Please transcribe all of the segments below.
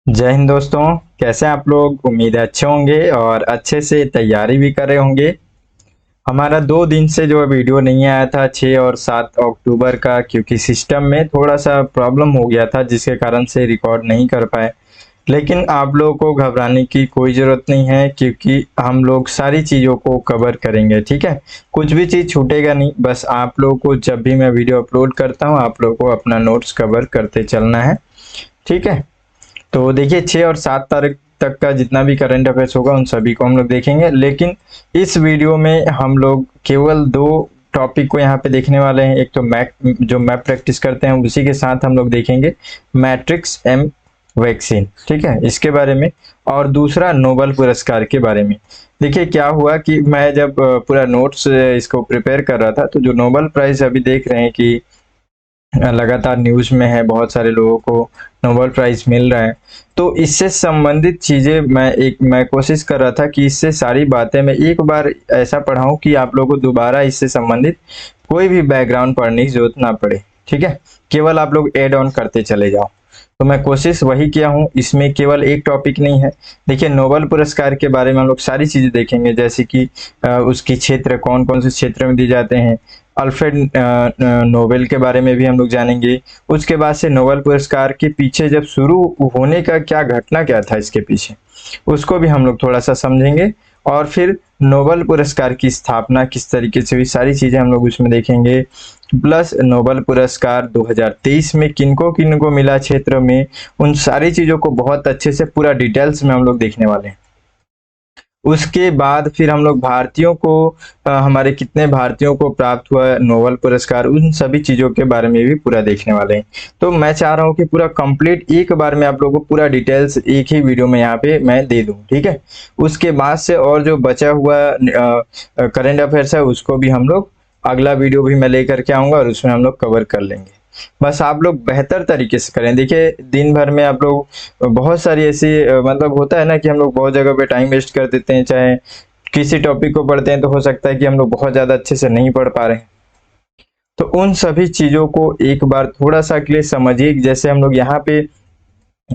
जय हिंद दोस्तों। कैसे हैं आप लोग? उम्मीद है अच्छे होंगे और अच्छे से तैयारी भी कर रहे होंगे। हमारा 2 दिन से जो वीडियो नहीं आया था 6 और 7 अक्टूबर का, क्योंकि सिस्टम में थोड़ा सा प्रॉब्लम हो गया था जिसके कारण से रिकॉर्ड नहीं कर पाए। लेकिन आप लोगों को घबराने की कोई ज़रूरत नहीं है, क्योंकि हम लोग सारी चीज़ों को कवर करेंगे। ठीक है, कुछ भी चीज़ छूटेगा नहीं। बस आप लोगों को जब भी मैं वीडियो अपलोड करता हूँ आप लोगों को अपना नोट्स कवर करते चलना है। ठीक है, तो देखिए 6 और 7 तारीख तक का जितना भी करंट अफेयर्स होगा उन सभी को हम लोग देखेंगे। लेकिन इस वीडियो में हम लोग केवल 2 टॉपिक को यहाँ पे देखने वाले हैं। एक तो मैप प्रैक्टिस करते हैं, उसी के साथ हम लोग देखेंगे मैट्रिक्स एम वैक्सीन। ठीक है, इसके बारे में। और दूसरा नोबेल पुरस्कार के बारे में। देखिए क्या हुआ कि मैं जब पूरा नोट्स इसको प्रिपेयर कर रहा था, तो जो नोबेल प्राइज अभी देख रहे हैं कि लगातार न्यूज़ में है, बहुत सारे लोगों को नोबेल प्राइज मिल रहा है। तो इससे संबंधित चीज़ें मैं कोशिश कर रहा था कि इससे सारी बातें मैं एक बार ऐसा पढ़ाऊं कि आप लोगों को दोबारा इससे संबंधित कोई भी बैकग्राउंड पढ़ने की जरूरत ना पड़े। ठीक है, केवल आप लोग ऐड ऑन करते चले जाओ। तो मैं कोशिश वही किया हूँ। इसमें केवल एक टॉपिक नहीं है। देखिए नोबेल पुरस्कार के बारे में हम लोग सारी चीज़ें देखेंगे, जैसे कि उसकी क्षेत्र कौन कौन से क्षेत्र में दी जाते हैं। अल्फ्रेड नोबेल के बारे में भी हम लोग जानेंगे। उसके बाद से नोबेल पुरस्कार के पीछे जब शुरू होने का क्या घटना क्या था इसके पीछे, उसको भी हम लोग थोड़ा सा समझेंगे। और फिर नोबेल पुरस्कार की स्थापना किस तरीके से हुई, सारी चीज़ें हम लोग उसमें देखेंगे। प्लस नोबेल पुरस्कार 2023 में किनको किनको मिला क्षेत्र में, उन सारी चीज़ों को बहुत अच्छे से पूरा डिटेल्स में हम लोग देखने वाले हैं। उसके बाद फिर हम लोग भारतीयों को हमारे कितने भारतीयों को प्राप्त हुआ नोबेल पुरस्कार, उन सभी चीज़ों के बारे में भी पूरा देखने वाले हैं। तो मैं चाह रहा हूँ कि पूरा कंप्लीट एक बार में आप लोगों को पूरा डिटेल्स एक ही वीडियो में यहाँ पे मैं दे दूँ। ठीक है, उसके बाद से और जो बचा हुआ करंट अफेयर्स है उसको भी हम लोग अगला वीडियो भी मैं लेकर के आऊँगा और उसमें हम लोग कवर कर लेंगे। बस आप लोग बेहतर तरीके से करें। देखिए दिन भर में आप लोग बहुत सारी ऐसी मतलब होता है ना कि हम लोग बहुत जगह पे टाइम वेस्ट कर देते हैं, चाहे किसी टॉपिक को पढ़ते हैं तो हो सकता है कि हम लोग बहुत ज़्यादा अच्छे से नहीं पढ़ पा रहे हैं। तो उन सभी चीज़ों को एक बार थोड़ा सा के लिए समझिए। जैसे हम लोग यहाँ पे,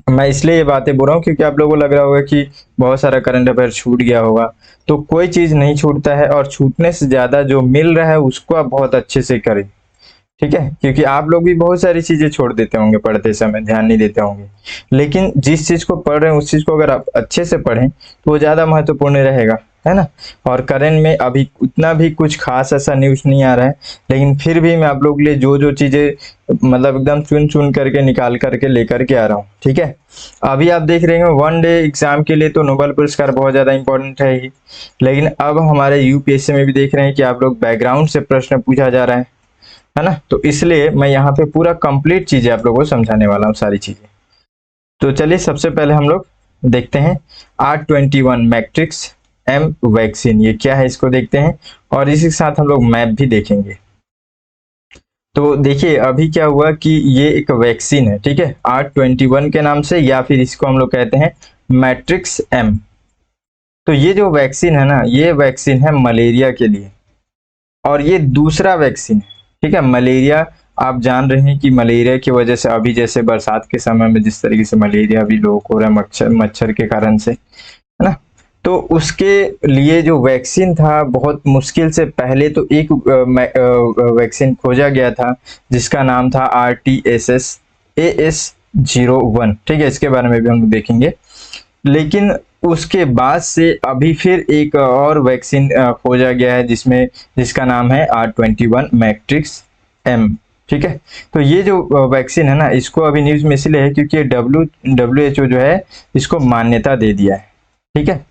मैं इसलिए ये बातें बोल रहा हूँ क्योंकि आप लोगों को लग रहा होगा कि बहुत सारा करंट अफेयर छूट गया होगा। तो कोई चीज़ नहीं छूटता है, और छूटने से ज़्यादा जो मिल रहा है उसको आप बहुत अच्छे से करें। ठीक है, क्योंकि आप लोग भी बहुत सारी चीजें छोड़ देते होंगे पढ़ते समय, ध्यान नहीं देते होंगे। लेकिन जिस चीज को पढ़ रहे हैं उस चीज को अगर आप अच्छे से पढ़ें तो वो ज्यादा महत्वपूर्ण रहेगा, है ना। और करंट में अभी उतना भी कुछ खास ऐसा न्यूज नहीं आ रहा है, लेकिन फिर भी मैं आप लोगों के लिए जो जो चीजें मतलब एकदम चुन चुन करके निकाल करके लेकर के आ रहा हूँ। ठीक है, अभी आप देख रहे हैं वन डे एग्जाम के लिए तो नोबेल पुरस्कार बहुत ज्यादा इंपॉर्टेंट है ही। लेकिन अब हमारे यूपीएससी में भी देख रहे हैं कि आप लोग बैकग्राउंड से प्रश्न पूछा जा रहा है ना। तो इसलिए मैं यहाँ पे पूरा कंप्लीट चीजें आप लोगों को समझाने वाला हूँ, सारी चीजें। तो चलिए सबसे पहले हम लोग देखते हैं R21 मैट्रिक्स एम वैक्सीन, ये क्या है इसको देखते हैं। और इसी के साथ हम लोग मैप भी देखेंगे। तो देखिए अभी क्या हुआ कि ये एक वैक्सीन है। ठीक है, R21 के नाम से, या फिर इसको हम लोग कहते हैं मैट्रिक्स एम। तो ये जो वैक्सीन है ना, ये वैक्सीन है मलेरिया के लिए, और ये दूसरा वैक्सीन है। ठीक है, मलेरिया आप जान रहे हैं कि मलेरिया की वजह से अभी जैसे बरसात के समय में जिस तरीके से मलेरिया अभी लोगों को हो रहा है मच्छर मच्छर के कारण से, है ना। तो उसके लिए जो वैक्सीन था बहुत मुश्किल से पहले तो एक वैक्सीन खोजा गया था जिसका नाम था RTS-AS01। ठीक है, इसके बारे में भी हम लोग देखेंगे। लेकिन उसके बाद से अभी फिर एक और वैक्सीन खोजा गया है जिसका नाम है R21 मैट्रिक्स एम। ठीक है, तो ये जो वैक्सीन है ना, इसको अभी न्यूज में इसलिए है क्योंकि WHO जो है इसको मान्यता दे दिया है। ठीक है,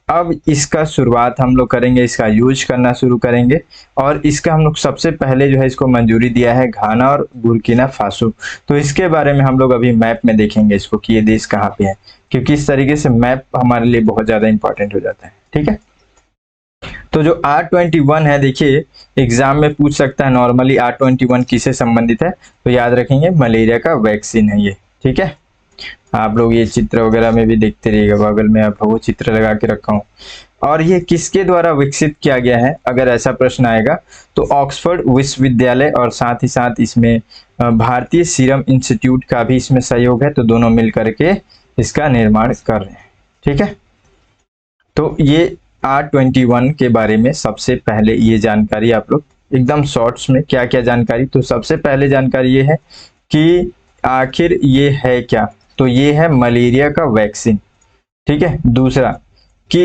अब इसका शुरुआत हम लोग करेंगे, इसका यूज करना शुरू करेंगे। और इसका हम लोग सबसे पहले जो है इसको मंजूरी दिया है घाना और बुर्किना फासो। तो इसके बारे में हम लोग अभी मैप में देखेंगे इसको कि ये देश कहाँ पे है, क्योंकि इस तरीके से मैप हमारे लिए बहुत ज्यादा इंपॉर्टेंट हो जाता है। ठीक है, तो जो R21 है, देखिए एग्जाम में पूछ सकता है नॉर्मली R21 किससे संबंधित है, तो याद रखेंगे मलेरिया का वैक्सीन है ये। ठीक है, आप लोग ये चित्र वगैरह में भी देखते रहिएगा, बगल में आप वो चित्र लगा के रखा हूँ। और ये किसके द्वारा विकसित किया गया है, अगर ऐसा प्रश्न आएगा तो ऑक्सफोर्ड विश्वविद्यालय, और साथ ही साथ इसमें भारतीय सीरम इंस्टीट्यूट का भी इसमें सहयोग है। तो दोनों मिल करके इसका निर्माण कर रहे हैं। ठीक है, तो ये R21 के बारे में सबसे पहले ये जानकारी आप लोग एकदम शॉर्ट्स में क्या क्या जानकारी। तो सबसे पहले जानकारी ये है कि आखिर ये है क्या, तो ये है मलेरिया का वैक्सीन। ठीक है, दूसरा कि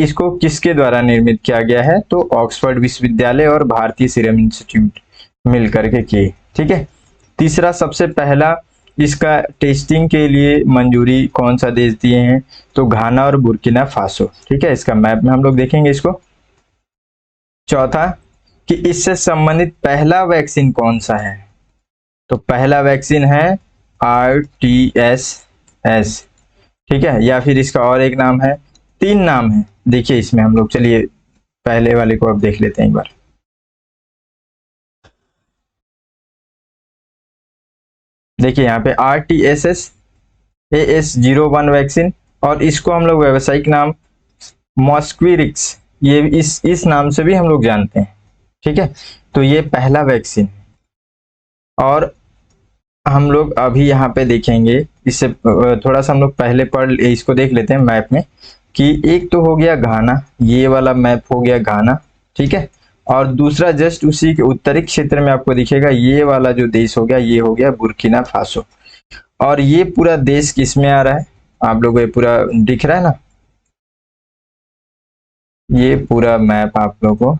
इसको किसके द्वारा निर्मित किया गया है, तो ऑक्सफोर्ड विश्वविद्यालय और भारतीय सीरम इंस्टीट्यूट मिलकर के किए। ठीक है, तीसरा सबसे पहला इसका टेस्टिंग के लिए मंजूरी कौन सा देश दिए हैं, तो घाना और बुर्किना फासो। ठीक है, इसका मैप में हम लोग देखेंगे इसको। चौथा कि इससे संबंधित पहला वैक्सीन कौन सा है, तो पहला वैक्सीन है RTS। ठीक है, या फिर इसका और एक नाम है, 3 नाम है देखिए इसमें हम लोग। चलिए पहले वाले को अब देख लेते हैं एक बार। देखिए यहाँ पे RTS-AS01 वैक्सीन, और इसको हम लोग व्यावसायिक नाम मॉस्क्वीरिक्स, ये इस नाम से भी हम लोग जानते हैं। ठीक है, तो ये पहला वैक्सीन। और हम लोग अभी यहाँ पे देखेंगे, इससे थोड़ा सा हम लोग पहले पढ़ इसको देख लेते हैं मैप में, कि एक तो हो गया घाना, ये वाला मैप हो गया घाना। ठीक है, और दूसरा जस्ट उसी के उत्तरी क्षेत्र में आपको दिखेगा ये वाला जो देश हो गया, ये हो गया बुर्किना फासो। और ये पूरा देश किस में आ रहा है, आप लोगों को ये पूरा दिख रहा है ना, ये पूरा मैप आप लोगों को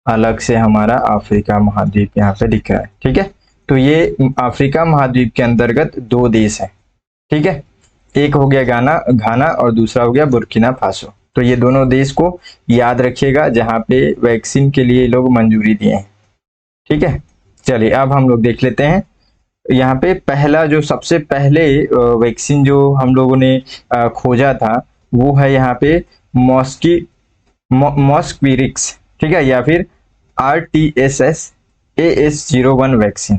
अलग से हमारा अफ्रीका महाद्वीप यहाँ पे दिख रहा है। ठीक है, तो ये अफ्रीका महाद्वीप के अंतर्गत 2 देश हैं। ठीक है, एक हो गया घाना और दूसरा हो गया बुर्किना फासो। तो ये दोनों देश को याद रखिएगा जहाँ पे वैक्सीन के लिए लोग मंजूरी दिए हैं। ठीक है, चलिए अब हम लोग देख लेते हैं यहाँ पे पहला जो सबसे पहले वैक्सीन जो हम लोगों ने खोजा था वो है यहाँ पे मॉस्क्वीरिक्स। ठीक है, या फिर RTS-AS01 वैक्सीन।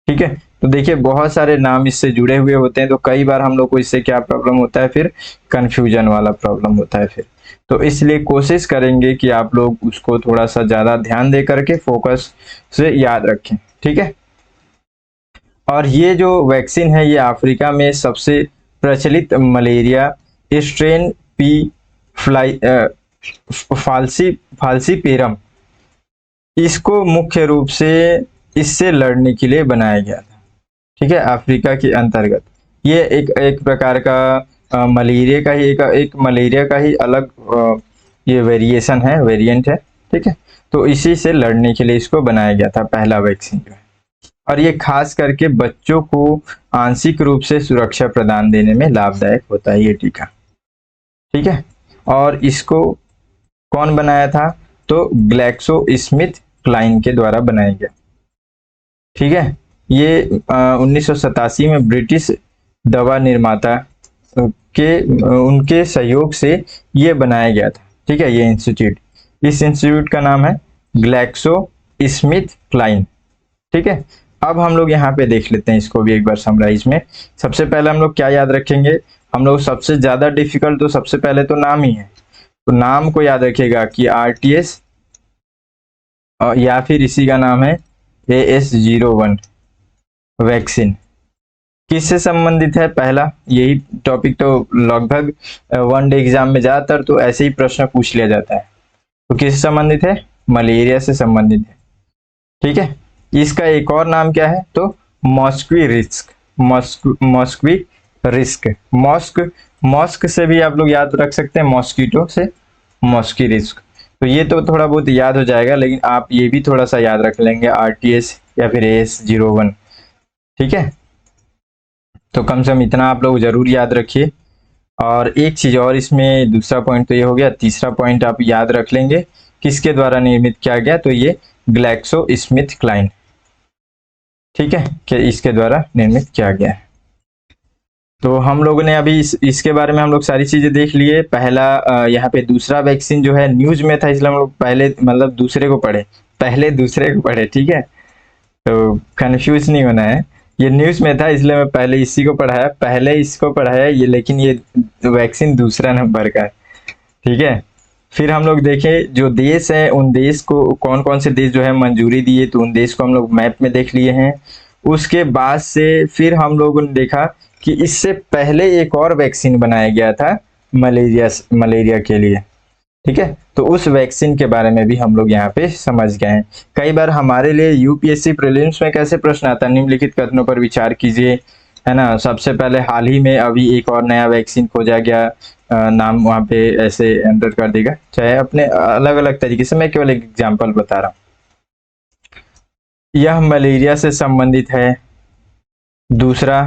ठीक है, तो देखिए बहुत सारे नाम इससे जुड़े हुए होते हैं, तो कई बार हम लोग को इससे क्या प्रॉब्लम होता है, फिर कंफ्यूजन वाला प्रॉब्लम होता है फिर। तो इसलिए कोशिश करेंगे कि आप लोग उसको थोड़ा सा ज्यादा ध्यान दे करके फोकस से याद रखें। ठीक है, और ये जो वैक्सीन है ये अफ्रीका में सबसे प्रचलित मलेरिया स्ट्रेन पी फाल्सीपेरम, इसको मुख्य रूप से इससे लड़ने के लिए बनाया गया था। ठीक है, अफ्रीका के अंतर्गत ये एक प्रकार का मलेरिया का ही एक मलेरिया का ही अलग ये वेरिएशन है, वेरिएंट है। ठीक है, तो इसी से लड़ने के लिए इसको बनाया गया था पहला वैक्सीन जो है। और ये खास करके बच्चों को आंशिक रूप से सुरक्षा प्रदान देने में लाभदायक होता है ये टीका। ठीक है, और इसको कौन बनाया था, तो ग्लैक्सो स्मिथ क्लाइन के द्वारा बनाया गया। ठीक है, ये 1987 में ब्रिटिश दवा निर्माता के उनके सहयोग से ये बनाया गया था। ठीक है, ये इंस्टीट्यूट, इस इंस्टीट्यूट का नाम है ग्लैक्सो स्मिथ क्लाइन। ठीक है, अब हम लोग यहाँ पे देख लेते हैं इसको भी एक बार समराइज में। सबसे पहले हम लोग क्या याद रखेंगे, हम लोग सबसे ज्यादा डिफिकल्ट तो सबसे पहले तो नाम ही है, तो नाम को याद रखिएगा कि RTS या फिर इसी का नाम है AS01 वैक्सीन। किससे संबंधित है, पहला यही टॉपिक तो लगभग 1 डे एग्जाम में ज्यादातर तो ऐसे ही प्रश्न पूछ लिया जाता है। तो किससे संबंधित है, मलेरिया से संबंधित है। ठीक है, इसका एक और नाम क्या है, तो मॉस्क से भी आप लोग याद रख सकते हैं, मॉस्किटो से मॉस्क्वीरिस्क। तो ये तो थोड़ा बहुत याद हो जाएगा, लेकिन आप ये भी थोड़ा सा याद रख लेंगे RTS या फिर AS01। ठीक है, तो कम से कम इतना आप लोग जरूर याद रखिए। और एक चीज और इसमें, दूसरा पॉइंट तो ये हो गया, तीसरा पॉइंट आप याद रख लेंगे किसके द्वारा निर्मित किया गया, तो ये ग्लैक्सो स्मिथ क्लाइन। ठीक है, कि इसके द्वारा निर्मित किया गया है। तो हम लोगों ने अभी इसके बारे में हम लोग सारी चीजें देख लिए। पहला यहाँ पे दूसरा वैक्सीन जो है न्यूज में था, इसलिए हम लोग पहले मतलब दूसरे को पढ़े, ठीक है, तो कंफ्यूज नहीं होना है, ये न्यूज में था इसलिए मैं पहले इसी को पढ़ाया, पहले इसको पढ़ाया ये, लेकिन ये वैक्सीन दूसरा नंबर का है। ठीक है, फिर हम लोग देखे जो देश है, उन देश को कौन कौन से देश जो है मंजूरी दिए, तो उन देश को हम लोग मैप में देख लिए हैं। उसके बाद से फिर हम लोगों ने देखा कि इससे पहले एक और वैक्सीन बनाया गया था मलेरिया के लिए। ठीक है, तो उस वैक्सीन के बारे में भी हम लोग यहाँ पे समझ गए हैं। कई बार हमारे लिए यूपीएससी प्रीलिम्स में कैसे प्रश्न आता है, निम्नलिखित कथनों पर विचार कीजिए, है ना। सबसे पहले हाल ही में अभी एक और नया वैक्सीन खोजा गया, नाम वहाँ पे ऐसे एंटर कर देगा, चाहे अपने अलग अलग तरीके से, मैं केवल एक एग्जाम्पल बता रहा हूँ। यह मलेरिया से संबंधित है। दूसरा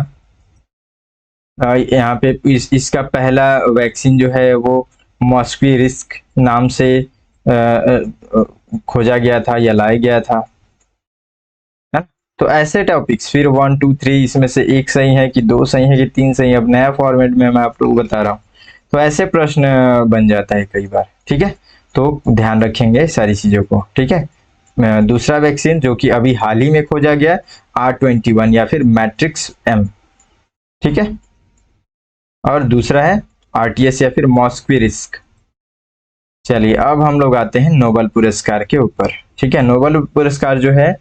यहाँ पे इसका पहला वैक्सीन जो है वो मॉस्क्वी रिस्क नाम से खोजा गया था या लाया गया था, है। तो ऐसे टॉपिक्स, फिर 1 2 3 इसमें से एक सही है कि दो सही है कि तीन सही है, अब नया फॉर्मेट में मैं आप लोगों को बता रहा हूँ, तो ऐसे प्रश्न बन जाता है कई बार। ठीक है, तो ध्यान रखेंगे सारी चीजों को। ठीक है, दूसरा वैक्सीन जो कि अभी हाल ही में खोजा गया R21 या फिर मैट्रिक्स M। ठीक है, और दूसरा है RTS या फिर मॉस्क्वी रिस्क। चलिए अब हम लोग आते हैं नोबेल पुरस्कार के ऊपर। ठीक है, नोबेल पुरस्कार जो है,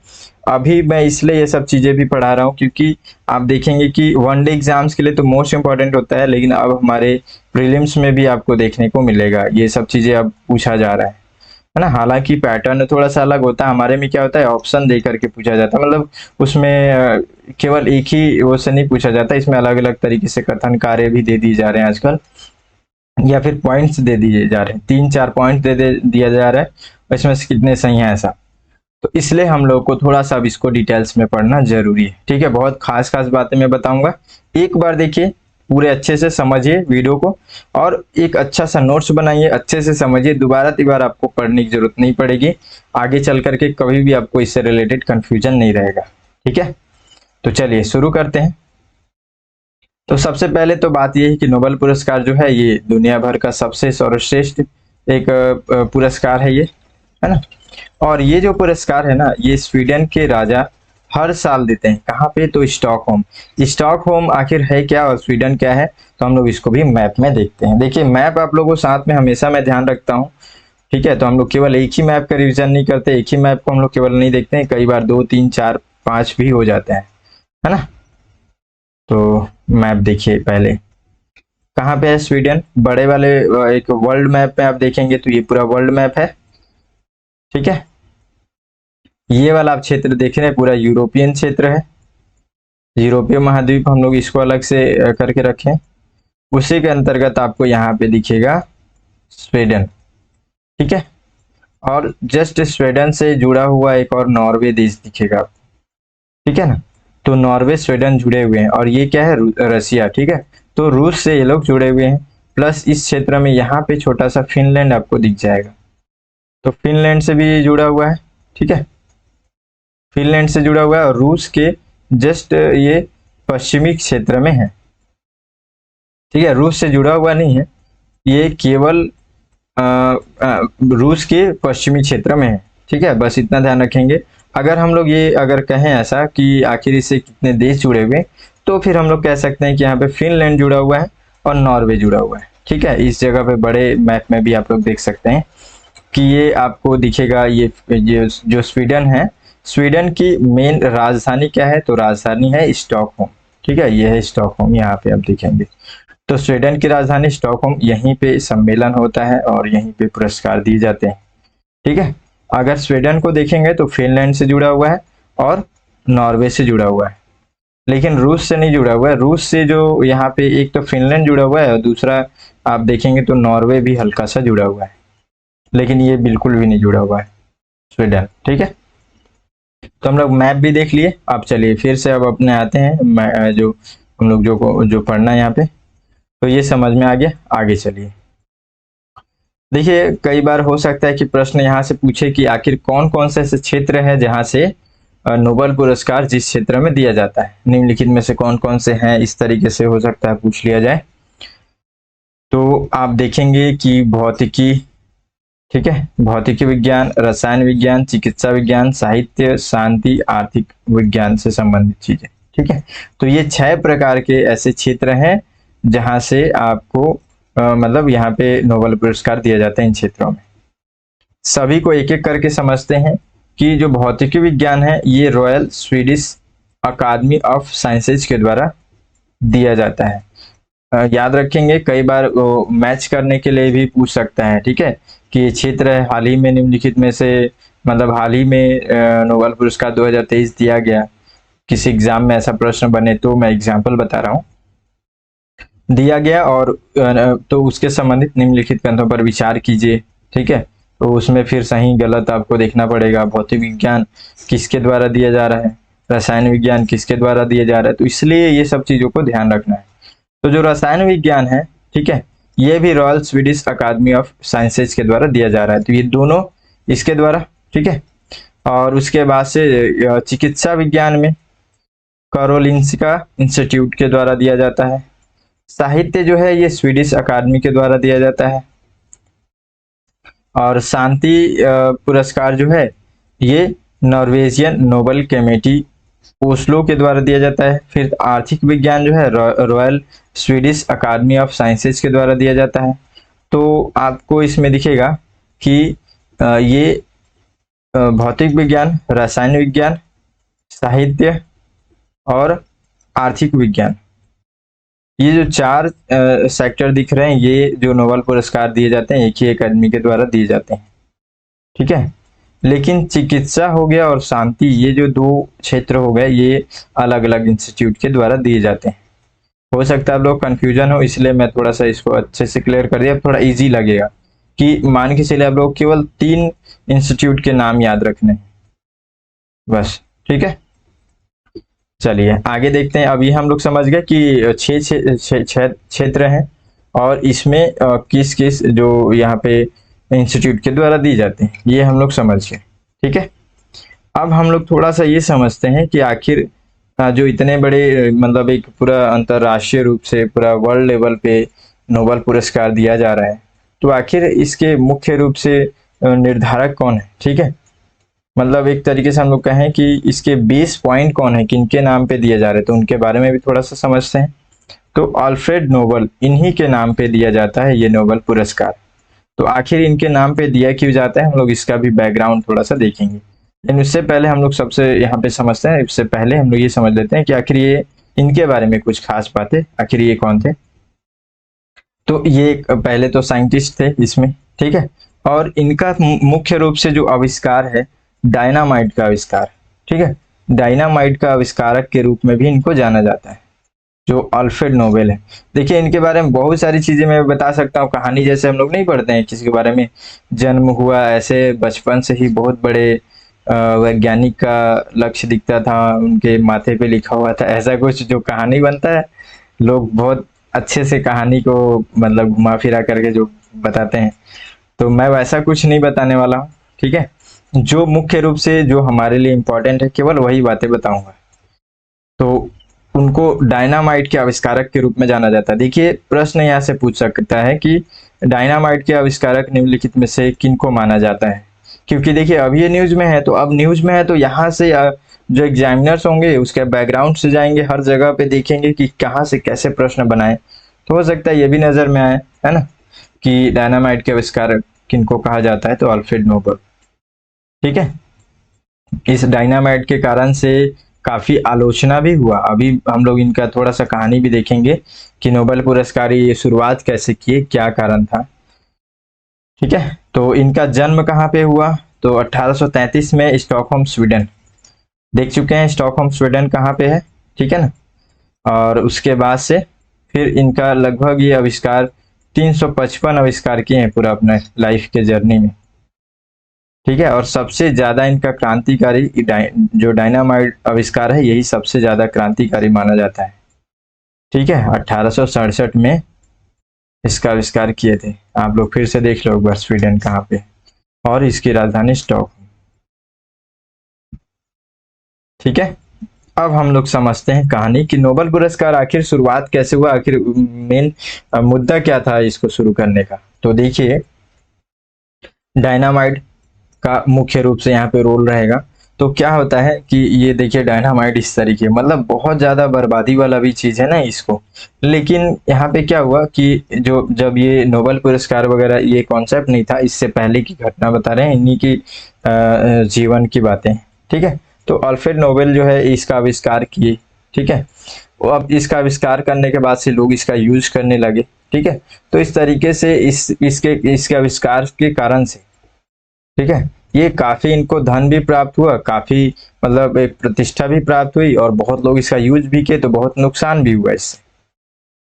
अभी मैं इसलिए ये सब चीजें भी पढ़ा रहा हूँ क्योंकि आप देखेंगे कि वनडे एग्जाम्स के लिए तो मोस्ट इंपॉर्टेंट होता है, लेकिन अब हमारे प्रीलिम्स में भी आपको देखने को मिलेगा ये सब चीजें अब पूछा जा रहा है ना। हालांकि पैटर्न थोड़ा सा अलग होता है, हमारे में क्या होता है, ऑप्शन दे करके पूछा जाता है, मतलब उसमें केवल एक ही वो से नहीं पूछा जाता, इसमें अलग अलग तरीके से कथन कार्य भी दे दिए जा रहे हैं आजकल, या फिर पॉइंट्स दे दिए जा रहे हैं, 3 4 पॉइंट दिया जा रहा है, इसमें से कितने सही हैं ऐसा। तो इसलिए हम लोग को थोड़ा सा अब इसको डिटेल्स में पढ़ना जरूरी है। ठीक है, बहुत खास खास बातें मैं बताऊंगा, एक बार देखिए, पूरे अच्छे से समझिए वीडियो को, और एक अच्छा सा नोट्स बनाइए, अच्छे से समझिए, दोबारा तीबार आपको पढ़ने की जरूरत नहीं पड़ेगी, आगे चल करके कभी भी आपको इससे रिलेटेड कंफ्यूजन नहीं रहेगा। ठीक है, तो चलिए शुरू करते हैं। तो सबसे पहले तो बात यह है कि नोबेल पुरस्कार जो है ये दुनिया भर का सबसे सर्वश्रेष्ठ एक पुरस्कार है ये, है ना। और ये जो पुरस्कार है ना, ये स्वीडन के राजा हर साल देते हैं। कहाँ पे, तो स्टॉकहोम। स्टॉकहोम आखिर है क्या और स्वीडन क्या है, तो हम लोग इसको भी मैप में देखते हैं। देखिए मैप आप लोगों को साथ में हमेशा मैं ध्यान रखता हूँ। ठीक है, तो हम लोग केवल एक ही मैप का रिवीजन नहीं करते, एक ही मैप को हम लोग केवल नहीं देखते हैं, कई बार 2 3 4 5 भी हो जाते हैं, है ना। तो मैप देखिए पहले, कहाँ पे है स्वीडन, बड़े वाले एक वर्ल्ड मैप में आप देखेंगे तो ये पूरा वर्ल्ड मैप है। ठीक है, ये वाला आप क्षेत्र देख रहे हैं पूरा यूरोपियन क्षेत्र है, यूरोपीय महाद्वीप हम लोग इसको अलग से करके रखें। उसी के अंतर्गत आपको यहाँ पे दिखेगा स्वीडन। ठीक है, और जस्ट स्वीडन से जुड़ा हुआ एक और नॉर्वे देश दिखेगा आपको। ठीक है ना, तो नॉर्वे स्वीडन जुड़े हुए हैं, और ये क्या है, रसिया। ठीक है, तो रूस से ये लोग जुड़े हुए हैं, प्लस इस क्षेत्र में यहाँ पे छोटा सा फिनलैंड आपको दिख जाएगा, तो फिनलैंड से भी जुड़ा हुआ है। ठीक है, फिनलैंड से जुड़ा हुआ है, और रूस के जस्ट ये पश्चिमी क्षेत्र में है। ठीक है, रूस से जुड़ा हुआ नहीं है, ये केवल रूस के पश्चिमी क्षेत्र में है। ठीक है, बस इतना ध्यान रखेंगे। अगर हम लोग ये अगर कहें ऐसा कि आखिर इससे कितने देश जुड़े हुए, तो फिर हम लोग कह सकते हैं कि यहाँ पे फिनलैंड जुड़ा हुआ है और नॉर्वे जुड़ा हुआ है। ठीक है, इस जगह पे बड़े मैप में भी आप लोग देख सकते हैं कि ये आपको दिखेगा, ये जो स्वीडन है, स्वीडन की मेन राजधानी क्या है, तो राजधानी है स्टॉकहोम। ठीक है, ये है स्टॉकहोम, यहाँ पे आप देखेंगे। तो स्वीडन की राजधानी स्टॉकहोम, यहीं पे सम्मेलन होता है और यहीं पे पुरस्कार दिए जाते हैं। ठीक है, अगर स्वीडन को देखेंगे तो फिनलैंड से जुड़ा हुआ है और नॉर्वे से जुड़ा हुआ है, लेकिन रूस से नहीं जुड़ा हुआ है। रूस से जो यहाँ पे एक तो फिनलैंड जुड़ा हुआ है और दूसरा आप देखेंगे तो नॉर्वे भी हल्का सा जुड़ा हुआ है, लेकिन ये बिल्कुल भी नहीं जुड़ा हुआ है स्वीडन। ठीक है, तो हम लोग मैप भी देख लिए। अब चलिए फिर से अब अपने आते हैं जो हम लोग जो पढ़ना है यहाँ पे, तो ये समझ में आ गया। आगे चलिए, देखिए कई बार हो सकता है कि प्रश्न यहाँ से पूछे कि आखिर कौन कौन से ऐसे क्षेत्र है जहाँ से नोबेल पुरस्कार जिस क्षेत्र में दिया जाता है, निम्नलिखित में से कौन कौन से हैं, इस तरीके से हो सकता है पूछ लिया जाए। तो आप देखेंगे कि भौतिकी, ठीक है, भौतिकी विज्ञान, रसायन विज्ञान, चिकित्सा विज्ञान, साहित्य, शांति, आर्थिक विज्ञान से संबंधित चीजें। ठीक है, तो ये 6 प्रकार के ऐसे क्षेत्र हैं जहां से आपको मतलब यहाँ पे नोबेल पुरस्कार दिया जाता है इन क्षेत्रों में। सभी को एक एक करके समझते हैं कि जो भौतिकी विज्ञान है ये Royal Swedish Academy of Sciences के द्वारा दिया जाता है। याद रखेंगे, कई बार मैच करने के लिए भी पूछ सकता है, ठीक है, कि ये क्षेत्र है हाल ही में निम्नलिखित में से, मतलब हाल ही में नोबेल पुरस्कार 2023 दिया गया, किसी एग्जाम में ऐसा प्रश्न बने तो मैं एग्जाम्पल बता रहा हूँ, दिया गया और तो उसके संबंधित निम्नलिखित ग्रंथों पर विचार कीजिए, ठीक है। तो उसमें फिर सही गलत आपको देखना पड़ेगा। भौतिक विज्ञान किसके द्वारा दिया जा रहा है, रसायन विज्ञान किसके द्वारा दिया जा रहा है, तो इसलिए ये सब चीजों को ध्यान रखना है। तो जो रसायन विज्ञान है, ठीक है, ये भी Royal Swedish Academy of Sciences के द्वारा दिया जा रहा है, तो ये दोनों इसके द्वारा, ठीक है। और उसके बाद से चिकित्सा विज्ञान में कारोलिंस्का इंस्टीट्यूट के द्वारा दिया जाता है। साहित्य जो है ये स्वीडिश अकादमी के द्वारा दिया जाता है। और शांति पुरस्कार जो है ये नॉर्वेजियन नोबेल कमेटी ओस्लो के द्वारा दिया जाता है। फिर आर्थिक विज्ञान जो है Royal Swedish Academy of Sciences के द्वारा दिया जाता है। तो आपको इसमें दिखेगा कि ये भौतिक विज्ञान, रसायन विज्ञान, साहित्य और आर्थिक विज्ञान, ये जो चार सेक्टर दिख रहे हैं, ये जो नोबेल पुरस्कार दिए जाते हैं एक ही अकादमी के द्वारा दिए जाते हैं, ठीक है। लेकिन चिकित्सा हो गया और शांति, ये जो दो क्षेत्र हो गए, ये अलग अलग इंस्टीट्यूट के द्वारा दिए जाते हैं। हो सकता है आप लोग कंफ्यूजन हो, इसलिए मैं थोड़ा सा इसको अच्छे से क्लियर कर दिया, थोड़ा इजी लगेगा कि मान के चलिए आप लोग केवल 3 इंस्टीट्यूट के नाम याद रखने हैं बस, ठीक है। चलिए आगे देखते हैं। अभी हम लोग समझ गए कि 6 क्षेत्र हैं और इसमें किस किस जो यहाँ पे इंस्टीट्यूट के द्वारा दी जाते हैं, ये हम लोग समझ गए, ठीक है। अब हम लोग थोड़ा सा ये समझते हैं कि आखिर जो इतने बड़े मतलब एक पूरा अंतर्राष्ट्रीय रूप से पूरा वर्ल्ड लेवल पे नोबेल पुरस्कार दिया जा रहा है, तो आखिर इसके मुख्य रूप से निर्धारक कौन है, ठीक है। मतलब एक तरीके से हम लोग कहें कि इसके बेस पॉइंट कौन है, किनके नाम पे दिया जा रहा है, तो उनके बारे में भी थोड़ा सा समझते हैं। तो अल्फ्रेड नोबेल, इन्हीं के नाम पे दिया जाता है ये नोबेल पुरस्कार। तो आखिर इनके नाम पे दिया क्यों जाता है, हम लोग इसका भी बैकग्राउंड थोड़ा सा देखेंगे। लेकिन उससे पहले हम लोग सबसे यहाँ पे समझते हैं, इससे पहले हम लोग ये समझ लेते हैं कि आखिर ये इनके बारे में कुछ खास बातें, आखिर ये कौन थे। तो ये पहले तो साइंटिस्ट थे इसमें, ठीक है। और इनका मुख्य रूप से जो आविष्कार है डायनामाइट का आविष्कार, ठीक है, डायनामाइट का आविष्कारक के रूप में भी इनको जाना जाता है, जो अल्फ्रेड नोबेल है। देखिए इनके बारे में बहुत सारी चीजें मैं बता सकता हूँ, कहानी जैसे हम लोग नहीं पढ़ते हैं किसी के बारे में, जन्म हुआ ऐसे बचपन से ही बहुत बड़े वैज्ञानिक का लक्ष्य दिखता था, उनके माथे पे लिखा हुआ था, ऐसा कुछ जो कहानी बनता है, लोग बहुत अच्छे से कहानी को मतलब घुमा फिरा करके जो बताते हैं, तो मैं वैसा कुछ नहीं बताने वाला हूँ, ठीक है। जो मुख्य रूप से जो हमारे लिए इम्पोर्टेंट है केवल वही बातें बताऊंगा। तो उनको डायनामाइट के आविष्कारक के रूप में जाना जाता है। देखिए प्रश्न यहाँ से पूछ सकता है कि डायनामाइट के आविष्कारक निम्नलिखित में से किनको माना जाता है, क्योंकि देखिए अभी ये न्यूज में है, तो अब न्यूज में है तो यहाँ से जो एग्जामिनर्स होंगे उसके बैकग्राउंड से जाएंगे, हर जगह पे देखेंगे कि कहाँ से कैसे प्रश्न बनाए, तो हो सकता है ये भी नजर में आए, है ना, कि डायनामाइट के आविष्कारक किनको कहा जाता है, तो अल्फ्रेड नोबेल, ठीक है। इस डायनामाइट के कारण से काफी आलोचना भी हुआ। अभी हम लोग इनका थोड़ा सा कहानी भी देखेंगे कि नोबेल पुरस्कार ये शुरुआत कैसे किए, क्या कारण था, ठीक है। तो इनका जन्म कहाँ पे हुआ, तो 1833 में स्टॉकहोम स्वीडन, देख चुके हैं स्टॉकहोम स्वीडन कहाँ पे है, ठीक है ना। और उसके बाद से फिर इनका लगभग ये आविष्कार 355 आविष्कार किए हैं पूरा अपने लाइफ के जर्नी में, ठीक है। और सबसे ज्यादा इनका क्रांतिकारी जो डायनामाइट आविष्कार है यही सबसे ज्यादा क्रांतिकारी माना जाता है, ठीक है। 1867 में इसका आविष्कार किए थे। आप लोग फिर से देख लो एक बार स्वीडन कहाँ पे, और इसकी राजधानी स्टॉकहोम, ठीक है। अब हम लोग समझते हैं कहानी कि नोबेल पुरस्कार आखिर शुरुआत कैसे हुआ, आखिर मेन मुद्दा क्या था इसको शुरू करने का। तो देखिए डायनामाइट का मुख्य रूप से यहाँ पे रोल रहेगा। तो क्या होता है कि ये देखिए डायनामाइट इस तरीके मतलब बहुत ज्यादा बर्बादी वाला भी चीज है ना इसको, लेकिन यहाँ पे क्या हुआ कि जो जब ये नोबेल पुरस्कार वगैरह ये कॉन्सेप्ट नहीं था, इससे पहले की घटना बता रहे हैं, इन्हीं की जीवन की बातें, ठीक है। तो अल्फ्रेड नोबेल जो है इसका आविष्कार किए, ठीक है। वो अब इसका आविष्कार करने के बाद से लोग इसका यूज करने लगे, ठीक है। तो इस तरीके से इसके आविष्कार के कारण से, ठीक है, ये काफी इनको धन भी प्राप्त हुआ, काफी मतलब एक प्रतिष्ठा भी प्राप्त हुई, और बहुत लोग इसका यूज भी किए तो बहुत नुकसान भी हुआ इससे।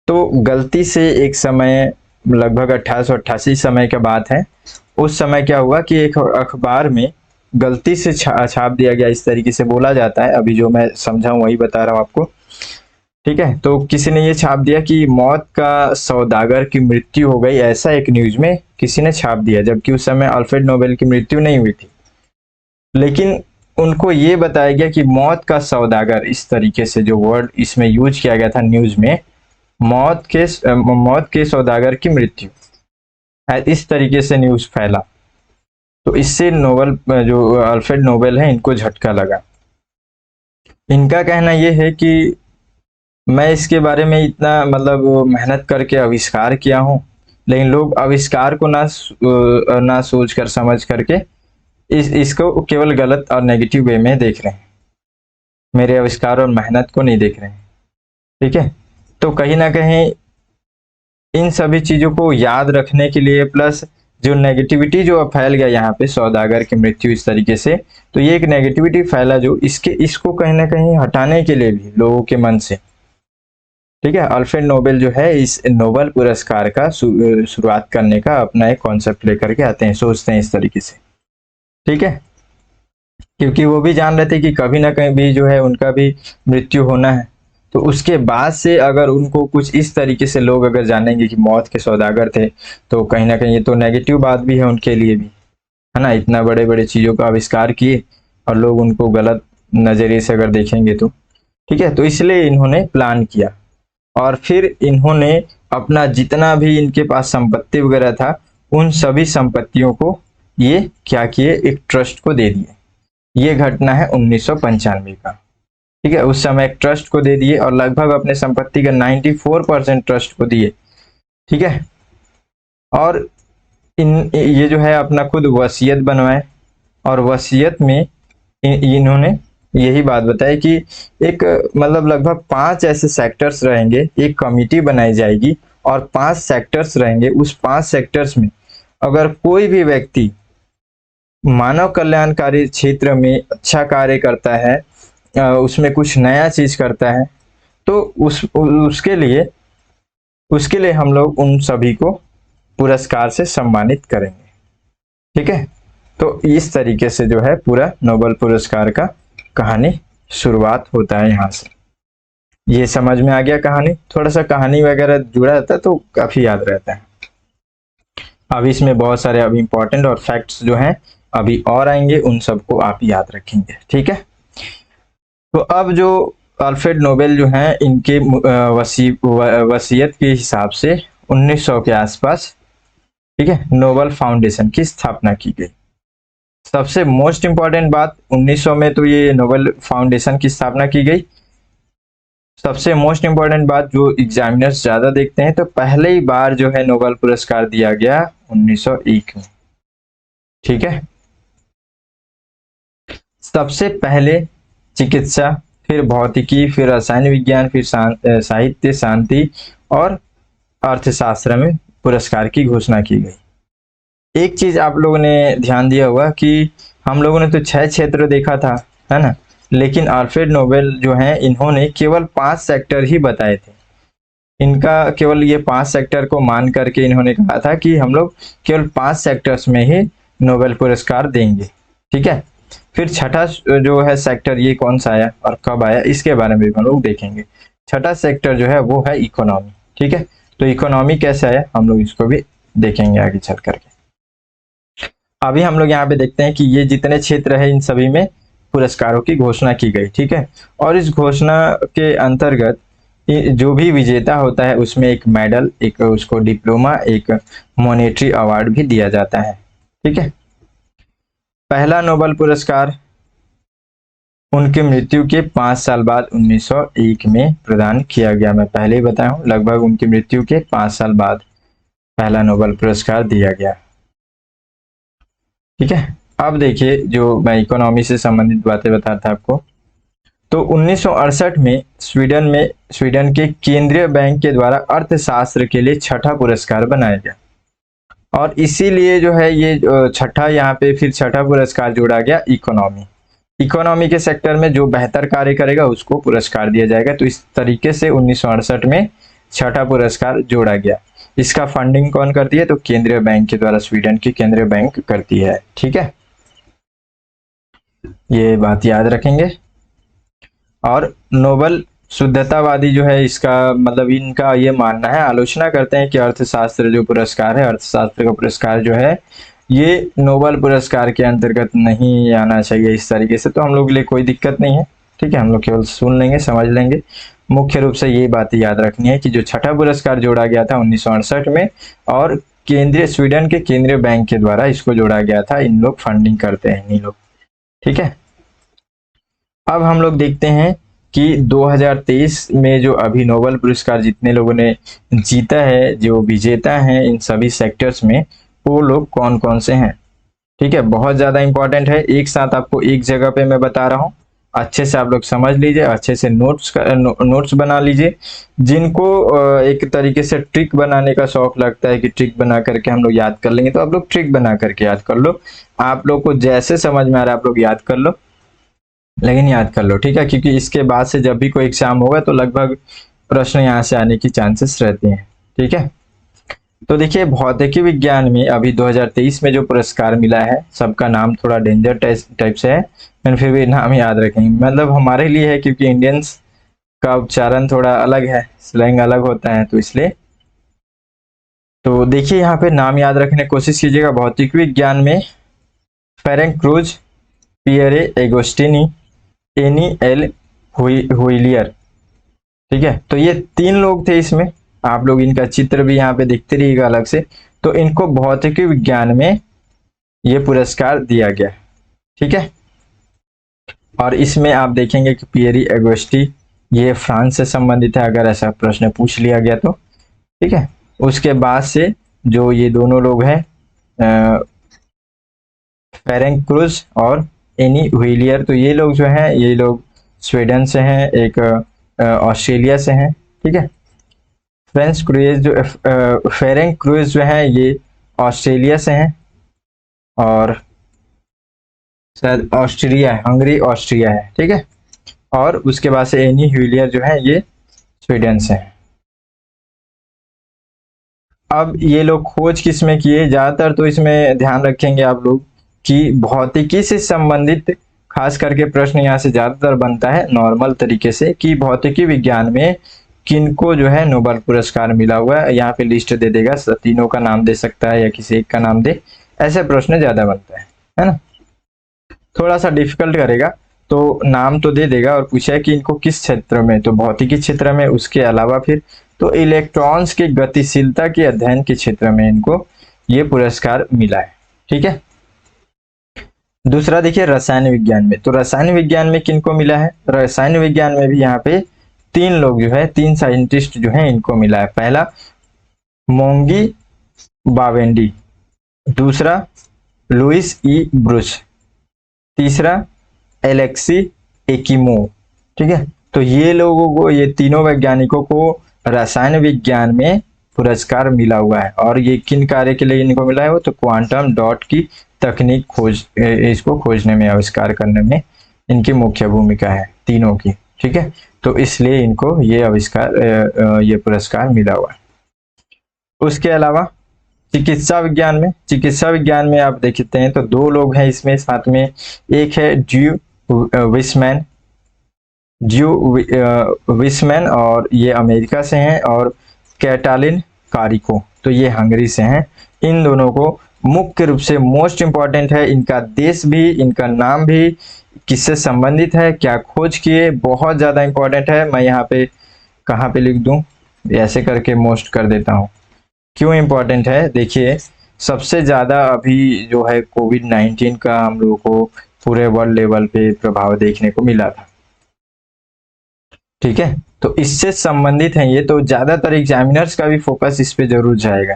तो गलती से एक समय, लगभग 1888 समय की बात है, उस समय क्या हुआ कि एक अखबार में गलती से छाप दिया गया, इस तरीके से बोला जाता है, अभी जो मैं समझा हूं वही बता रहा हूं आपको, ठीक है। तो किसी ने ये छाप दिया कि मौत का सौदागर की मृत्यु हो गई, ऐसा एक न्यूज में किसी ने छाप दिया, जबकि उस समय अल्फ्रेड नोबेल की मृत्यु नहीं हुई थी। लेकिन उनको ये बताया गया कि मौत का सौदागर, इस तरीके से जो वर्ड इसमें यूज किया गया था न्यूज में, मौत के सौदागर की मृत्यु, इस तरीके से न्यूज फैला। तो इससे नोबल, जो अल्फ्रेड नोबेल है, इनको झटका लगा। इनका कहना यह है कि मैं इसके बारे में इतना मतलब मेहनत करके आविष्कार किया हूँ, लेकिन लोग आविष्कार को ना सोच कर, समझ करके इसको केवल गलत और नेगेटिव वे में देख रहे हैं, मेरे आविष्कार और मेहनत को नहीं देख रहे हैं, ठीक है। तो कहीं ना कहीं इन सभी चीजों को याद रखने के लिए, प्लस जो नेगेटिविटी जो फैल गया यहाँ पे, सौदागर की मृत्यु इस तरीके से, तो ये एक नेगेटिविटी फैला जो इसको कहीं ना कहीं हटाने के लिए भी लोगों के मन से, ठीक है, अल्फ्रेड नोबेल जो है इस नोबेल पुरस्कार का शुरुआत करने का अपना एक कॉन्सेप्ट लेकर के आते हैं, सोचते हैं इस तरीके से, ठीक है। क्योंकि वो भी जान रहे थे कि कभी ना कहीं भी जो है उनका भी मृत्यु होना है। तो उसके बाद से अगर उनको कुछ इस तरीके से लोग अगर जानेंगे कि मौत के सौदागर थे, तो कहीं ना कहीं ये तो नेगेटिव बात भी है उनके लिए भी, है ना। इतना बड़े बड़े चीजों का आविष्कार किए और लोग उनको गलत नजरिए से अगर देखेंगे तो, ठीक है। तो इसलिए इन्होंने प्लान किया, और फिर इन्होंने अपना जितना भी इनके पास संपत्ति वगैरह था, उन सभी संपत्तियों को ये क्या किए, एक ट्रस्ट को दे दिए। ये घटना है 1995 का, ठीक है। उस समय एक ट्रस्ट को दे दिए, और लगभग अपने संपत्ति का 94% ट्रस्ट को दिए, ठीक है। और ये जो है अपना खुद वसीयत बनवाए, और वसीयत में इन्होंने यही बात बताई कि एक मतलब लगभग 5 ऐसे सेक्टर्स रहेंगे, एक कमिटी बनाई जाएगी और 5 सेक्टर्स रहेंगे। उस 5 सेक्टर्स में अगर कोई भी व्यक्ति मानव कल्याणकारी क्षेत्र में अच्छा कार्य करता है, उसमें कुछ नया चीज करता है, तो उसके लिए हम लोग उन सभी को पुरस्कार से सम्मानित करेंगे, ठीक है। तो इस तरीके से जो है पूरा नोबेल पुरस्कार का कहानी शुरुआत होता है यहाँ से। ये समझ में आ गया कहानी, थोड़ा सा कहानी वगैरह जुड़ा रहता है तो काफी याद रहता है। अब इसमें बहुत सारे अब इम्पोर्टेंट और फैक्ट्स जो हैं अभी और आएंगे, उन सबको आप याद रखेंगे, ठीक है। तो अब जो अल्फ्रेड नोबेल जो हैं, इनके वसीयत के हिसाब से 1900 के आसपास, ठीक है, नोबेल फाउंडेशन की स्थापना की गई। सबसे मोस्ट इंपॉर्टेंट बात, 1900 में तो ये नोबेल फाउंडेशन की स्थापना की गई। सबसे मोस्ट इंपॉर्टेंट बात जो एग्जामिनर्स ज्यादा देखते हैं, तो पहले ही बार जो है नोबेल पुरस्कार दिया गया 1901 में, ठीक है। सबसे पहले चिकित्सा, फिर भौतिकी, फिर रसायन विज्ञान, फिर साहित्य, शांति और अर्थशास्त्र में पुरस्कार की घोषणा की गई। एक चीज आप लोगों ने ध्यान दिया होगा कि हम लोगों ने तो 6 क्षेत्र देखा था, है ना, लेकिन अल्फ्रेड नोबेल जो हैं, इन्होंने केवल 5 सेक्टर ही बताए थे। इनका केवल ये 5 सेक्टर को मान करके इन्होंने कहा था कि हम लोग केवल 5 सेक्टर्स में ही नोबेल पुरस्कार देंगे, ठीक है। फिर छठा जो है सेक्टर, ये कौन सा आया और कब आया, इसके बारे में भी हम लोग देखेंगे। छठा सेक्टर जो है वो है इकोनॉमी, ठीक है। तो इकोनॉमी कैसे आया, हम लोग इसको भी देखेंगे आगे चल करके। अभी हम लोग यहाँ पे देखते हैं कि ये जितने क्षेत्र है, इन सभी में पुरस्कारों की घोषणा की गई, ठीक है। और इस घोषणा के अंतर्गत जो भी विजेता होता है उसमें एक मेडल, एक उसको डिप्लोमा, एक मॉनेटरी अवार्ड भी दिया जाता है, ठीक है। पहला नोबेल पुरस्कार उनकी मृत्यु के 5 साल बाद 1901 में प्रदान किया गया। मैं पहले ही बताया हूं, लगभग उनकी मृत्यु के 5 साल बाद पहला नोबेल पुरस्कार दिया गया, ठीक है। अब देखिए, जो मैं इकोनॉमी से संबंधित बातें बता था आपको, तो 1968 में स्वीडन के केंद्रीय बैंक के द्वारा अर्थशास्त्र के लिए छठा पुरस्कार बनाया गया, और इसीलिए जो है ये छठा यहाँ पे फिर छठा पुरस्कार जोड़ा गया इकोनॉमी के सेक्टर में जो बेहतर कार्य करेगा उसको पुरस्कार दिया जाएगा। तो इस तरीके से 1968 में छठा पुरस्कार जोड़ा गया। इसका फंडिंग कौन करती है? तो केंद्रीय बैंक के द्वारा, स्वीडन की केंद्रीय बैंक करती है। ठीक है, ये बात याद रखेंगे। और नोबल शुद्धतावादी जो है, इसका मतलब इनका ये मानना है, आलोचना करते हैं कि अर्थशास्त्र जो पुरस्कार है, अर्थशास्त्र का पुरस्कार जो है ये नोबल पुरस्कार के अंतर्गत नहीं आना चाहिए इस तरीके से। तो हम लोग के लिए कोई दिक्कत नहीं है, ठीक है, हम लोग केवल सुन लेंगे, समझ लेंगे। मुख्य रूप से ये बात याद रखनी है कि जो छठा पुरस्कार जोड़ा गया था 1968 में, और स्वीडन के केंद्रीय बैंक के द्वारा इसको जोड़ा गया था। इन लोग फंडिंग करते हैं इन लोग, ठीक है। अब हम लोग देखते हैं कि 2023 में जो अभी नोबेल पुरस्कार जितने लोगों ने जीता है, जो विजेता हैं इन सभी सेक्टर्स में, वो लोग कौन कौन से हैं। ठीक है, बहुत ज्यादा इंपॉर्टेंट है, एक साथ आपको एक जगह पे मैं बता रहा हूँ, अच्छे से आप लोग समझ लीजिए, अच्छे से नोट्स बना लीजिए। जिनको एक तरीके से ट्रिक बनाने का शौक लगता है कि ट्रिक बना करके हम लोग याद कर लेंगे, तो आप लोग ट्रिक बना करके याद कर लो। आप लोग को जैसे समझ में आ रहा है आप लोग याद कर लो, लेकिन याद कर लो, ठीक है, क्योंकि इसके बाद से जब भी कोई एग्जाम होगा तो लगभग प्रश्न यहाँ से आने की चांसेस रहते हैं। ठीक है, तो देखिए भौतिकी विज्ञान में अभी 2023 में जो पुरस्कार मिला है, सबका नाम थोड़ा डेंजर टाइप से है, लेकिन फिर भी नाम याद रखेंगे, मतलब हमारे लिए है क्योंकि इंडियंस का उच्चारण थोड़ा अलग है, स्लैंग अलग होता है, तो इसलिए। तो देखिए यहाँ पे नाम याद रखने की कोशिश कीजिएगा। भौतिक विज्ञान में Ferenc Krausz, Pierre Agostini, Anne L'Huillier, ठीक है, तो ये 3 लोग थे इसमें। आप लोग इनका चित्र भी यहाँ पे देखते रहिएगा अलग से। तो इनको भौतिकी विज्ञान में ये पुरस्कार दिया गया, ठीक है। और इसमें आप देखेंगे कि पियरी एगोस्टी ये फ्रांस से संबंधित है, अगर ऐसा प्रश्न पूछ लिया गया तो, ठीक है। उसके बाद से जो ये दोनों लोग हैं, फेरेंक क्रूज और एनी व्हीलियर, तो ये लोग जो हैं, ये लोग स्वीडन से हैं, एक ऑस्ट्रेलिया से हैं, ठीक है। फ्रेंच क्रूज जो फेरेंक क्रूज जो है ये ऑस्ट्रेलिया से हैं, और शायद ऑस्ट्रिया है, हंगरी ऑस्ट्रिया है, ठीक है। और उसके बाद से एनी व्हीलियर जो है ये स्वीडन से है। अब ये लोग खोज किस में किए, ज्यादातर तो इसमें ध्यान रखेंगे आप लोग कि भौतिकी से संबंधित खास करके प्रश्न यहाँ से ज्यादातर बनता है नॉर्मल तरीके से, कि भौतिकी विज्ञान में किनको जो है नोबेल पुरस्कार मिला हुआ है। यहाँ पे लिस्ट दे देगा, तीनों का नाम दे सकता है या किसी एक का नाम दे, ऐसे प्रश्न ज्यादा बनता है ना। थोड़ा सा डिफिकल्ट करेगा तो नाम तो दे देगा और पूछा कि इनको किस क्षेत्र में, तो भौतिकी क्षेत्र में, उसके अलावा फिर तो इलेक्ट्रॉन्स की गतिशीलता के अध्ययन के क्षेत्र में इनको ये पुरस्कार मिला है, ठीक है। दूसरा देखिए रसायन विज्ञान में, तो रसायन विज्ञान में किनको मिला है, रसायन विज्ञान में भी यहाँ पे 3 लोग जो है, 3 साइंटिस्ट जो है इनको मिला है। पहला मोंगी बावेंडी, दूसरा लुइस ई ब्रुच, तीसरा एलेक्सी एकिमो, ठीक है। तो ये लोगों को, ये तीनों वैज्ञानिकों को रसायन विज्ञान में पुरस्कार मिला हुआ है। और ये किन कार्य के लिए इनको मिला है, वो तो क्वांटम डॉट की तकनीक इसको खोजने में, आविष्कार करने में इनकी मुख्य भूमिका है तीनों की, ठीक है। तो इसलिए इनको ये ये पुरस्कार मिला हुआ है। उसके अलावा चिकित्सा विज्ञान में आप देखते हैं तो 2 लोग हैं इसमें साथ में, एक है विसमैन और ये अमेरिका से हैं, और कैटालिन कारिको, तो ये हंगरी से हैं। इन दोनों को मुख्य रूप से मोस्ट इंपॉर्टेंट है, इनका देश भी, इनका नाम भी, किससे संबंधित है, क्या खोज किए, बहुत ज्यादा इंपॉर्टेंट है। मैं यहाँ पे कहाँ पे लिख दूं, ऐसे करके मोस्ट कर देता हूँ। क्यों इंपॉर्टेंट है, देखिए सबसे ज्यादा अभी जो है कोविड-19 का हम लोगों को पूरे वर्ल्ड लेवल पे प्रभाव देखने को मिला था, ठीक है। तो इससे संबंधित है ये, तो ज्यादातर एग्जामिनर्स का भी फोकस इस पे जरूर जाएगा,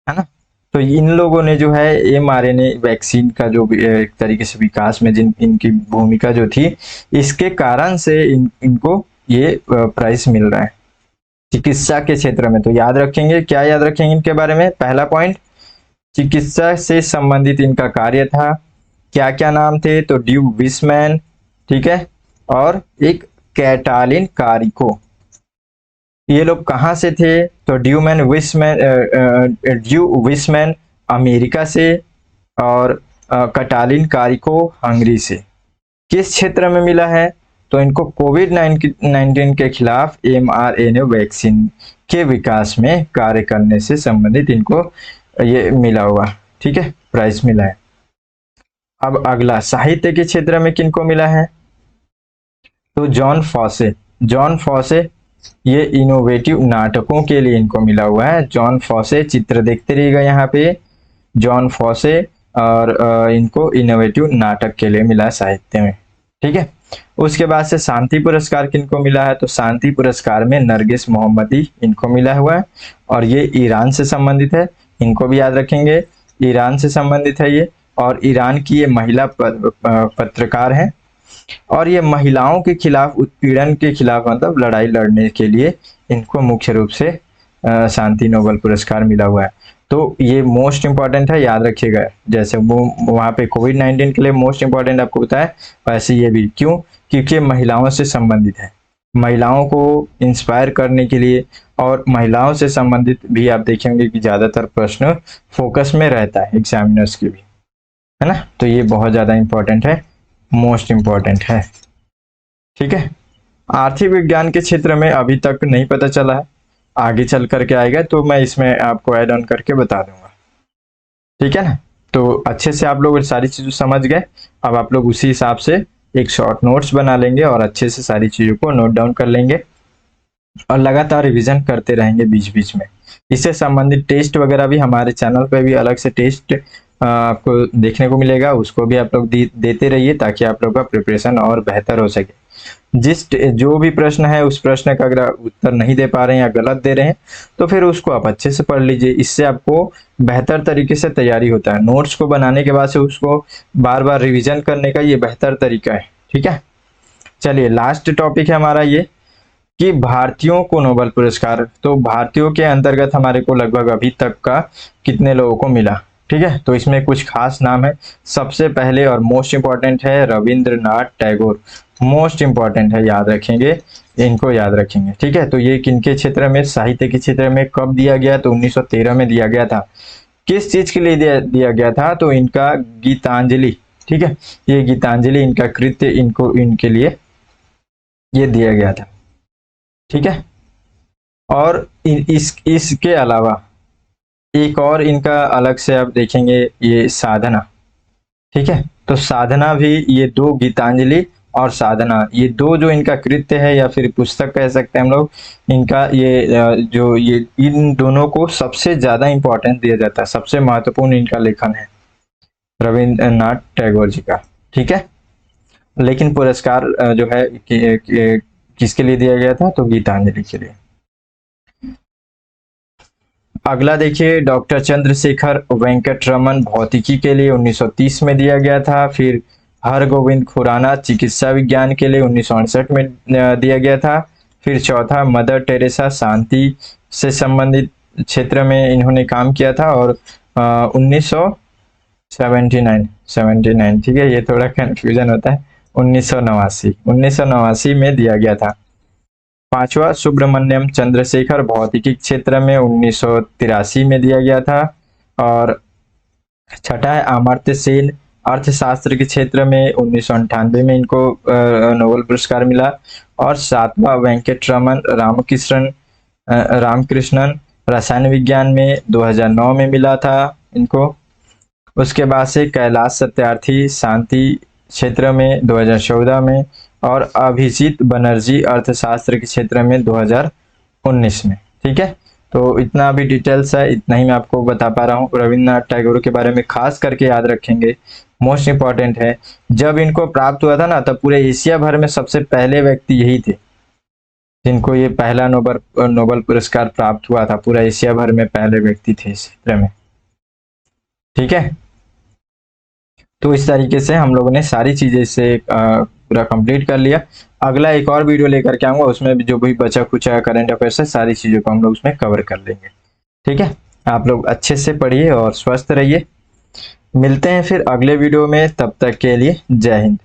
है ना। तो इन लोगों ने जो है mRNA वैक्सीन का जो एक तरीके से विकास में जिन इनकी भूमिका जो थी, इसके कारण से इनको ये प्राइज मिल रहा है चिकित्सा के क्षेत्र में। तो याद रखेंगे, क्या याद रखेंगे इनके बारे में? पहला पॉइंट, चिकित्सा से संबंधित इनका कार्य था। क्या क्या नाम थे? तो ड्यू विसमैन, ठीक है, और एक कैटालिन कारिको। ये लोग कहाँ से थे? तो ड्यू विसमैन अमेरिका से और कैटालिन कारिको हंगरी से। किस क्षेत्र में मिला है? तो इनको कोविड-19 के खिलाफ mRNA वैक्सीन के विकास में कार्य करने से संबंधित इनको ये मिला हुआ, ठीक है, प्राइज मिला है। अब अगला, साहित्य के क्षेत्र में किनको मिला है? तो जॉन फॉसे ये इनोवेटिव नाटकों के लिए इनको मिला हुआ है। जॉन फॉसे, चित्र देखते रहिएगा यहाँ पे, जॉन फॉसे, और इनको इनोवेटिव नाटक के लिए मिला है साहित्य में, ठीक है। उसके बाद से शांति पुरस्कार किनको मिला है? तो शांति पुरस्कार में नरगिस मोहम्मदी इनको मिला हुआ है, और ये ईरान से संबंधित है, इनको भी याद रखेंगे, ईरान से संबंधित है ये, और ईरान की ये महिला पत्रकार है, और ये महिलाओं के खिलाफ, उत्पीड़न के खिलाफ मतलब लड़ाई लड़ने के लिए इनको मुख्य रूप से शांति नोबेल पुरस्कार मिला हुआ है। तो ये मोस्ट इंपॉर्टेंट है, याद रखिएगा। जैसे वो वहाँ पे कोविड-19 के लिए मोस्ट इंपॉर्टेंट आपको बताया, वैसे ये भी। क्यों? क्योंकि महिलाओं से संबंधित है, महिलाओं को इंस्पायर करने के लिए, और महिलाओं से संबंधित भी आप देखेंगे कि ज्यादातर प्रश्न फोकस में रहता है एग्जामिनर्स के भी, है ना। तो ये बहुत ज्यादा इंपॉर्टेंट है, मोस्ट इंपॉर्टेंट है, ठीक है। आर्थिक विज्ञान के क्षेत्र में अभी तक नहीं पता चला है, आगे चल करके आएगा तो मैं इसमें आपको ऐड ऑन करके बता दूंगा, ठीक है ना। तो अच्छे से आप लोग सारी चीजें समझ गए। अब आप लोग उसी हिसाब से एक शॉर्ट नोट्स बना लेंगे और अच्छे से सारी चीजों को नोट डाउन कर लेंगे, और लगातार रिवीजन करते रहेंगे बीच बीच में। इससे संबंधित टेस्ट वगैरह भी हमारे चैनल पे भी अलग से टेस्ट आपको देखने को मिलेगा, उसको भी आप लोग देते रहिए, ताकि आप लोग का प्रिपरेशन और बेहतर हो सके। जो भी प्रश्न है उस प्रश्न का अगर उत्तर नहीं दे पा रहे हैं या गलत दे रहे हैं, तो फिर उसको आप अच्छे से पढ़ लीजिए, इससे आपको बेहतर तरीके से तैयारी होता है। नोट्स को बनाने के बाद से उसको बार बार रिविजन करने का ये बेहतर तरीका है, ठीक है। चलिए, लास्ट टॉपिक है हमारा ये कि भारतीयों को नोबेल पुरस्कार। तो भारतीयों के अंतर्गत हमारे को लगभग अभी तक का कितने लोगों को मिला, ठीक है। तो इसमें कुछ खास नाम है। सबसे पहले और मोस्ट इंपॉर्टेंट है रविंद्रनाथ टैगोर, मोस्ट इंपॉर्टेंट है, याद रखेंगे, इनको याद रखेंगे, ठीक है। तो ये किनके क्षेत्र में, साहित्य के क्षेत्र में कब दिया गया? तो 1913 में दिया गया था। किस चीज के लिए दिया गया था? तो इनका गीतांजलि, ठीक है, ये गीतांजलि इनका कृत्य इनके लिए ये दिया गया था, ठीक है। और इसके अलावा एक और इनका अलग से आप देखेंगे, ये साधना, ठीक है। तो साधना भी, ये दो, गीतांजलि और साधना, ये दो जो इनका कृत्य है या फिर पुस्तक कह सकते हैं हम लोग, इनका ये इन दोनों को सबसे ज्यादा इंपॉर्टेंस दिया जाता है, सबसे महत्वपूर्ण इनका लेखन है रविंद्रनाथ टैगोर जी का, ठीक है। लेकिन पुरस्कार जो है किसके लिए दिया गया था? तो गीतांजलि के लिए। अगला देखिए, डॉक्टर चंद्रशेखर वेंकटरमन भौतिकी के लिए 1930 में दिया गया था। फिर हरगोविंद खुराना चिकित्सा विज्ञान के लिए 1968 में दिया गया था। फिर चौथा, मदर टेरेसा शांति से संबंधित क्षेत्र में इन्होंने काम किया था, और 1979, ठीक है, ये थोड़ा कंफ्यूजन होता है, 1989 में दिया गया था। पांचवा, सुब्रमण्यम चंद्रशेखर भौतिकी क्षेत्र में 1983 में दिया गया था। और छठा है अमर्त्य सेन अर्थशास्त्र के क्षेत्र में 1998 में इनको नोबेल पुरस्कार मिला। और सातवां, वेंकटरमन रामकृष्णन रसायन विज्ञान में 2009 में मिला था इनको। उसके बाद से कैलाश सत्यार्थी शांति क्षेत्र में 2014 में, और अभिजीत बनर्जी अर्थशास्त्र के क्षेत्र में 2019 में, ठीक है। तो इतना भी डिटेल्स है, इतना ही मैं आपको बता पा रहा हूँ रविंद्रनाथ टैगोर के बारे में। खास करके याद रखेंगे, मोस्ट इंपॉर्टेंट है, जब इनको प्राप्त हुआ था ना, तब पूरे एशिया भर में सबसे पहले व्यक्ति यही थे जिनको ये पहला नोबेल पुरस्कार प्राप्त हुआ था। पूरा एशिया भर में पहले व्यक्ति थे इस क्षेत्र में। ठीक है, तो इस तरीके से हम लोगों ने सारी चीजें इससे पूरा कंप्लीट कर लिया। अगला एक और वीडियो लेकर के आऊंगा, उसमें भी जो भी बचा खुचा करंट अफेयर्स है सारी चीजों को हम लोग उसमें कवर कर लेंगे। ठीक है, आप लोग अच्छे से पढ़िए और स्वस्थ रहिए। मिलते हैं फिर अगले वीडियो में, तब तक के लिए जय हिंद।